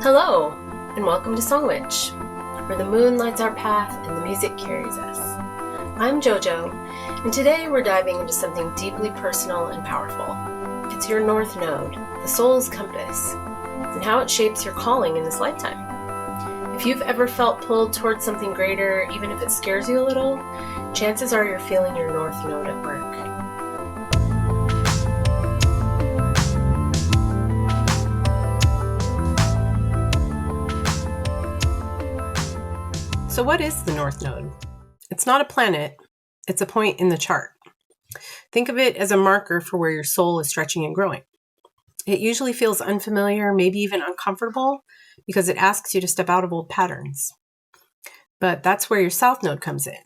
Hello, and welcome to Song Witch, where the moon lights our path and the music carries us. I'm JoJo, and today we're diving into something deeply personal and powerful. It's your north node, the soul's compass, and how it shapes your calling in this lifetime. If you've ever felt pulled towards something greater, even if it scares you a little, chances are you're feeling your north node at work. So what is the north node? It's not a planet, it's a point in the chart. Think of it as a marker for where your soul is stretching and growing. It usually feels unfamiliar, maybe even uncomfortable, because it asks you to step out of old patterns. But that's where your south node comes in.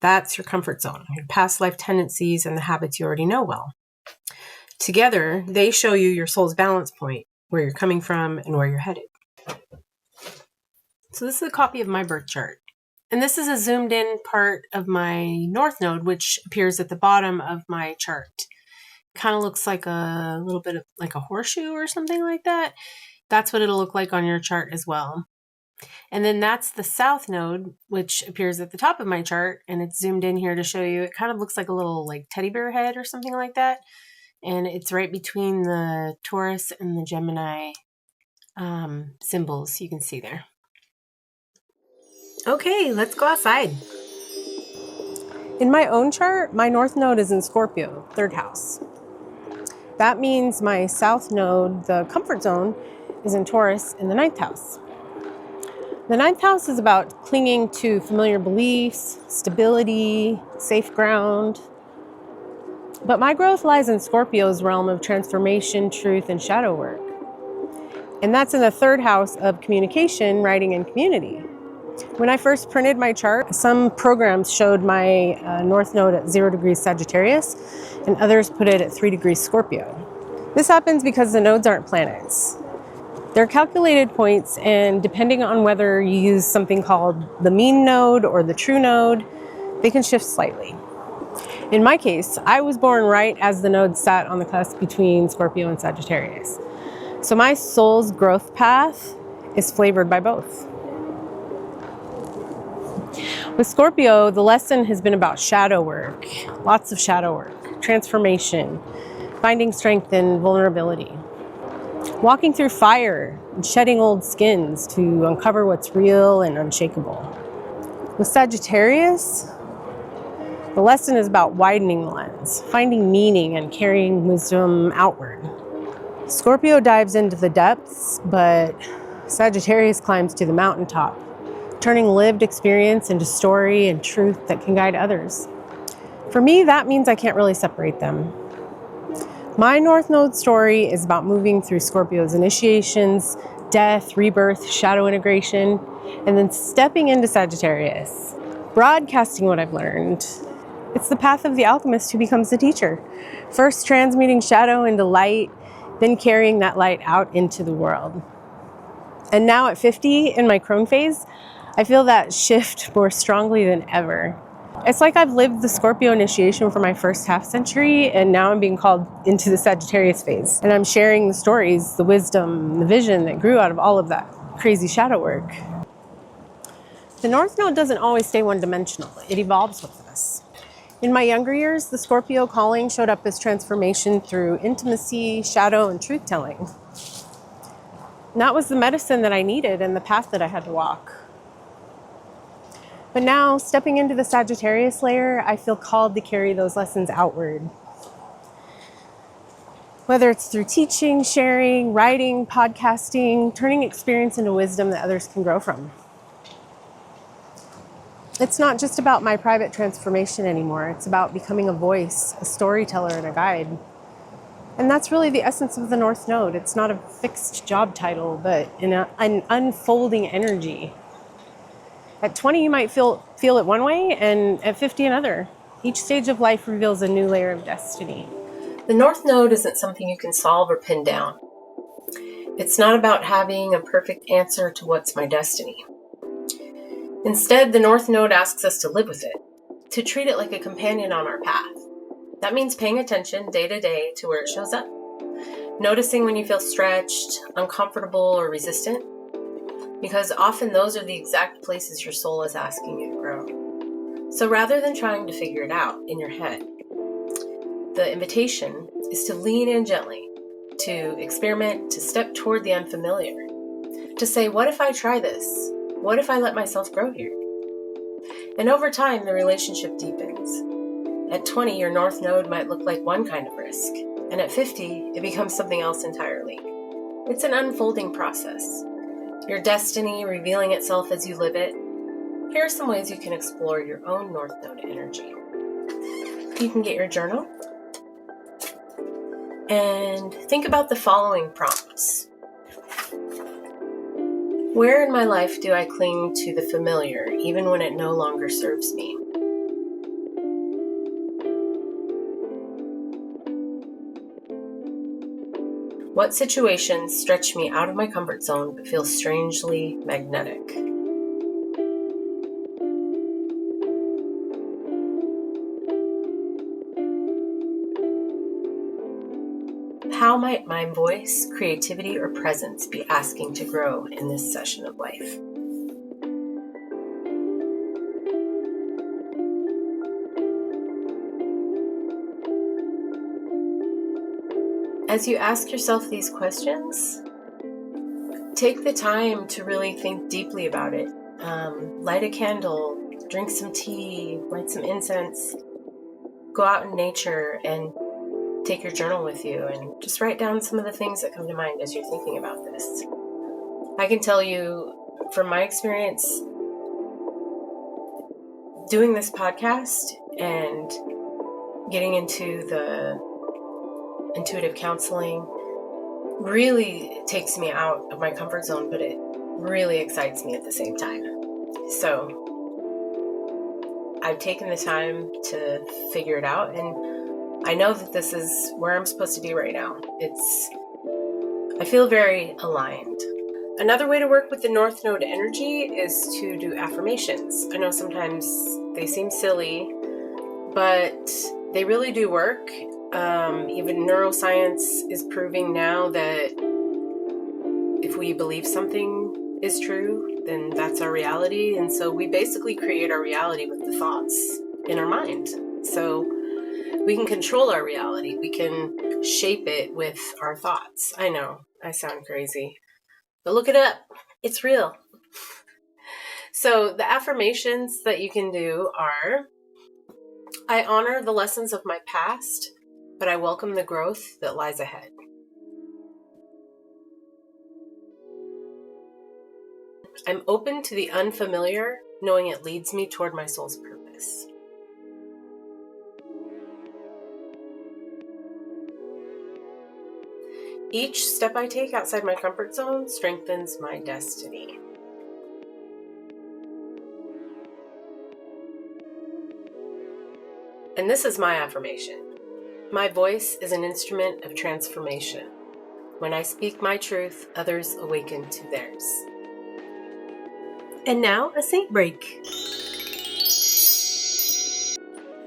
That's your comfort zone, your past life tendencies and the habits you already know well. Together, they show you your soul's balance point, where you're coming from and where you're headed. So this is a copy of my birth chart. And this is a zoomed in part of my north node, which appears at the bottom of my chart. Kind of looks like a little bit of like a horseshoe or something like that. That's what it'll look like on your chart as well. And then that's the south node, which appears at the top of my chart. And it's zoomed in here to show you. It kind of looks like a little like teddy bear head or something like that. And it's right between the Taurus and the Gemini symbols you can see there. Okay, let's go outside. In my own chart, my north node is in Scorpio, third house. That means my south node, the comfort zone, is in Taurus in the ninth house. The ninth house is about clinging to familiar beliefs, stability, safe ground. But my growth lies in Scorpio's realm of transformation, truth, and shadow work. And that's in the third house of communication, writing, and community. When I first printed my chart, some programs showed my north node at 0 degrees Sagittarius, and others put it at 3 degrees Scorpio. This happens because the nodes aren't planets. They're calculated points, and depending on whether you use something called the mean node or the true node, they can shift slightly. In my case, I was born right as the node sat on the cusp between Scorpio and Sagittarius. So my soul's growth path is flavored by both. With Scorpio, the lesson has been about shadow work, lots of shadow work, transformation, finding strength in vulnerability, walking through fire and shedding old skins to uncover what's real and unshakable. With Sagittarius, the lesson is about widening the lens, finding meaning and carrying wisdom outward. Scorpio dives into the depths, but Sagittarius climbs to the mountaintop, turning lived experience into story and truth that can guide others. For me, that means I can't really separate them. My North Node story is about moving through Scorpio's initiations, death, rebirth, shadow integration, and then stepping into Sagittarius, broadcasting what I've learned. It's the path of the alchemist who becomes the teacher, first transmuting shadow into light, then carrying that light out into the world. And now at 50, in my crone phase, I feel that shift more strongly than ever. It's like I've lived the Scorpio initiation for my first half century, and now I'm being called into the Sagittarius phase. And I'm sharing the stories, the wisdom, the vision that grew out of all of that crazy shadow work. The North Node doesn't always stay one-dimensional. It evolves with us. In my younger years, the Scorpio calling showed up as transformation through intimacy, shadow, and truth-telling. And that was the medicine that I needed and the path that I had to walk. But now, stepping into the Sagittarius layer, I feel called to carry those lessons outward. Whether it's through teaching, sharing, writing, podcasting, turning experience into wisdom that others can grow from. It's not just about my private transformation anymore. It's about becoming a voice, a storyteller, and a guide. And that's really the essence of the North Node. It's not a fixed job title, but an unfolding energy. At 20, you might feel it one way, and at 50, another. Each stage of life reveals a new layer of destiny. The North Node isn't something you can solve or pin down. It's not about having a perfect answer to what's my destiny. Instead, the North Node asks us to live with it, to treat it like a companion on our path. That means paying attention day to day to where it shows up. Noticing when you feel stretched, uncomfortable, or resistant, because often those are the exact places your soul is asking you to grow. So rather than trying to figure it out in your head, the invitation is to lean in gently, to experiment, to step toward the unfamiliar, to say, what if I try this? What if I let myself grow here? And over time, the relationship deepens. At 20, your north node might look like one kind of risk, and at 50, it becomes something else entirely. It's an unfolding process. Your destiny revealing itself as you live it. Here are some ways you can explore your own north node energy. You can get your journal and think about the following prompts. Where in my life do I cling to the familiar, even when it no longer serves me? What situations stretch me out of my comfort zone but feel strangely magnetic? How might my voice, creativity, or presence be asking to grow in this session of life? As you ask yourself these questions, take the time to really think deeply about it. Light a candle, drink some tea, light some incense, go out in nature and take your journal with you and just write down some of the things that come to mind as you're thinking about this. I can tell you from my experience doing this podcast and getting into the intuitive counseling really takes me out of my comfort zone, but it really excites me at the same time. So I've taken the time to figure it out, and I know that this is where I'm supposed to be right now. I feel very aligned. Another way to work with the North Node energy is to do affirmations. I know sometimes they seem silly, but they really do work. Even neuroscience is proving now that if we believe something is true, then that's our reality. And so we basically create our reality with the thoughts in our mind. So we can control our reality. We can shape it with our thoughts. I know, I sound crazy, but look it up. It's real. So the affirmations that you can do are, I honor the lessons of my past, but I welcome the growth that lies ahead. I'm open to the unfamiliar, knowing it leads me toward my soul's purpose. Each step I take outside my comfort zone strengthens my destiny. And this is my affirmation. My voice is an instrument of transformation. When I speak my truth, others awaken to theirs. And now, a saint break.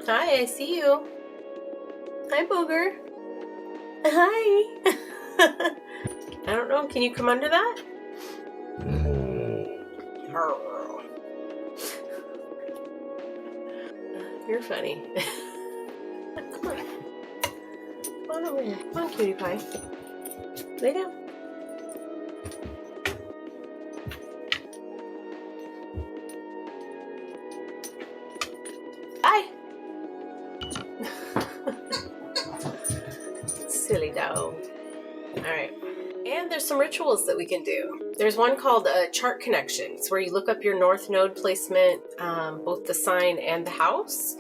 Hi, I see you. Hi, Booger. Hi. I don't know, can you come under that? You're funny. Come on. Come on over here. Come on, cutie pie. Lay down. Hi. Silly dog. Alright. And there's some rituals that we can do. There's one called chart connections, where you look up your north node placement, both the sign and the house.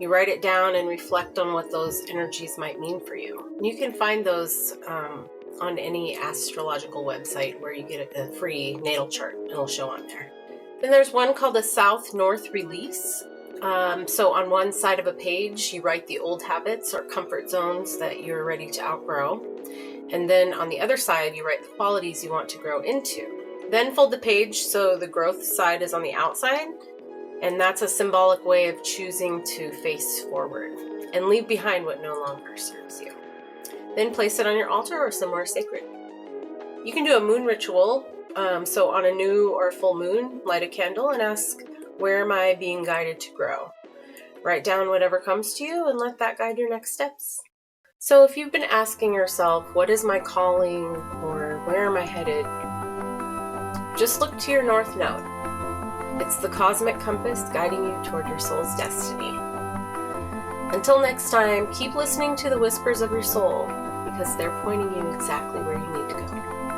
You write it down and reflect on what those energies might mean for you. You can find those on any astrological website where you get a free natal chart. It'll show on there. Then there's one called the South-North Release. So on one side of a page, you write the old habits or comfort zones that you're ready to outgrow. And then on the other side, you write the qualities you want to grow into. Then fold the page so the growth side is on the outside. And that's a symbolic way of choosing to face forward and leave behind what no longer serves you. Then place it on your altar or somewhere sacred. You can do a moon ritual So on a new or full moon, light a candle and ask, where am I being guided to grow? Write down whatever comes to you and let that guide your next steps. So if you've been asking yourself, what is my calling, or where am I headed? Just look to your north node. It's the cosmic compass guiding you toward your soul's destiny. Until next time, keep listening to the whispers of your soul, because they're pointing you exactly where you need to go.